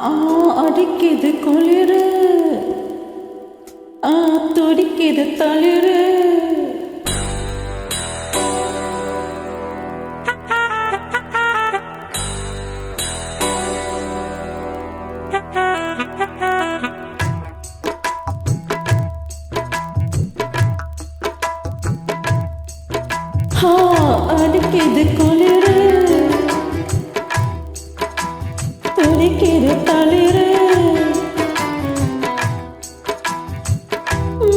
அடிக்குது குளிரு, துடிக்குது தளிரு. அடிக்குது குளிரு, துடிக்குது தளிரு.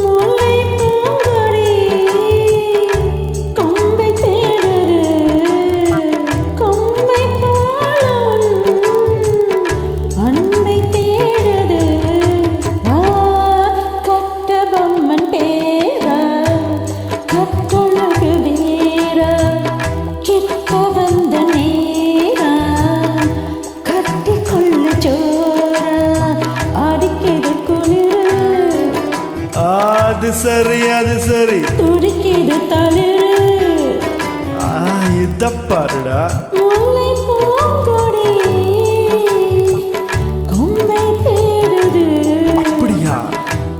முல்லை பூங்கொடி கொம்பை தேடுது, கொம்பை போலும் அன்பை தேடுது. கட்ட பொம்மன் பேரா, கட்டழகு வீரா, கிட்ட வந்த நேரா, கட்டிக்கொள்ளு ஜோரா, அடிக்குது குளிரு. அது சரி அது சரி, துடிக்குது தளிரு. இத பாருடா. முல்லை பூங்கொடி கொம்பை தேடுது, அப்படியா?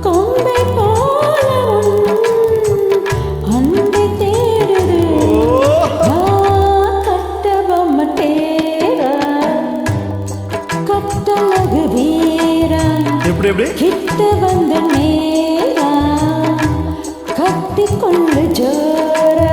கொம்பை போலும் அன்பை தேடுது. கட்ட பொம்மை தேரா, கட்டழகு வீரா, எப்படி எப்படி? கிட்ட வந்த நேரா, கட்டிக்கொள்ளு ஜோரா.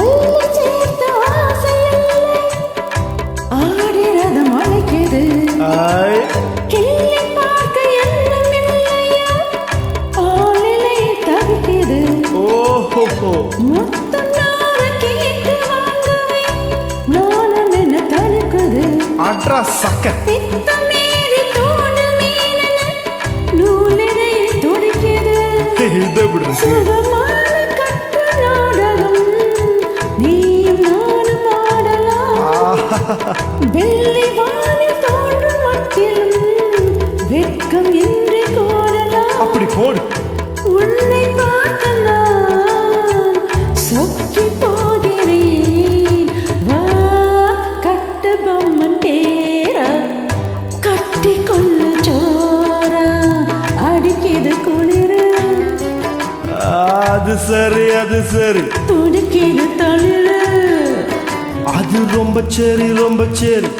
அள்ளி சேர்த்த ஆசையில்லை, ஆடிரது மழைக்குது. ஆய், கிள்ளி பார்க்க எண்ணம் இல்லையா, ஆளிலை தவிக்குது. ஓஹோ, முத்தம் நார கேட்டு வாங்குவேன், நானும் என்ன தடுக்குது. அட்ரா சக்க. பித்தம் மீறி தோணு மீனென நூலிடையில் துடிக்குது. இது எப்படி இருக்கு? சுகமான கட்டு நாடகம் நீயும் நானும் ஆடலாம். வெள்ளி வானில் தோன்றும் மட்டிலும் வெட்கம் இன்றி கோரலாம். அப்படி போடு. உன்னை பார்த்த நான் சொக்கி போகிறேன். வா கட்ட பொம்மன் தேரா, கட்டிக்கொள்ளு ஜோரா, அடிக்குது குளிரு. அது சரி அது சரி, துடிக்குது தளிரு. அது ரொம்ப சரி ரொம்ப சரி.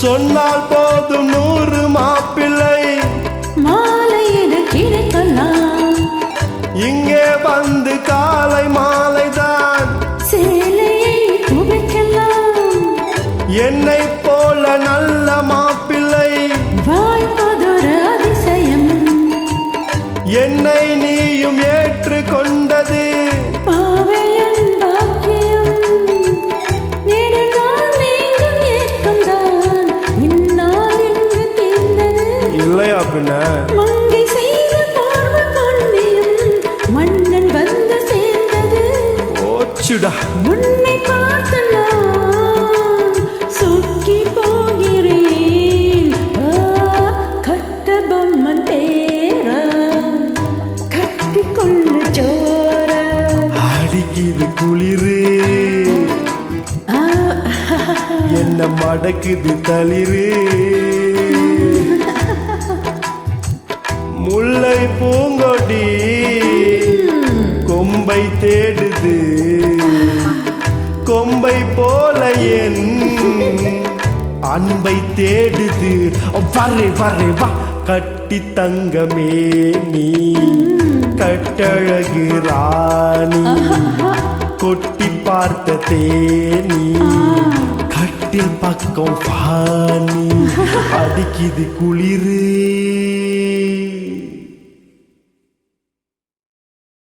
சொன்னால் போதும் 100 மாப்பிள்ளை மாலையிடு கிடைக்கலாம், இங்கே வந்து காலை மாலைதான் சேலையை துவைக்கலாம். என்னை போல நல்ல மாப்பிள்ளை வாய்ப்பதொரு அதிசயம், என்னை நீயும் ஏற்றுக்கொண்டது. பாவையன் பாக்கியம். நெடுநாள் நீங்கும் ஏக்கம்தான் இந்நாள் இன்று தீர்ந்தது. இல்லையா பின்ன? மங்கை செய்த பார்வை கண்ணியும் மன்னன் வந்து சேர்ந்தது. ஓச்சுடா. உன்னை பார்த்த நான் சொக்கி போகிறேன். கட்ட பொம்மன் தேரா, கட்டிக்கொள்ளு ஜோரா, அடிக்குது குளிரு, என்ன மடக்குது தளிரு. முல்லை பூங்கொடி கொம்பை தேடுது, கொம்பை போல என் அன்பை தேடுது. வரே வரே வா கட்டி தங்கமே நீ கட்டழகு ராணி கொட்டி பார்த்த தேனி கட்டில் பக்கம் பாணி அடிக்குது குளிரு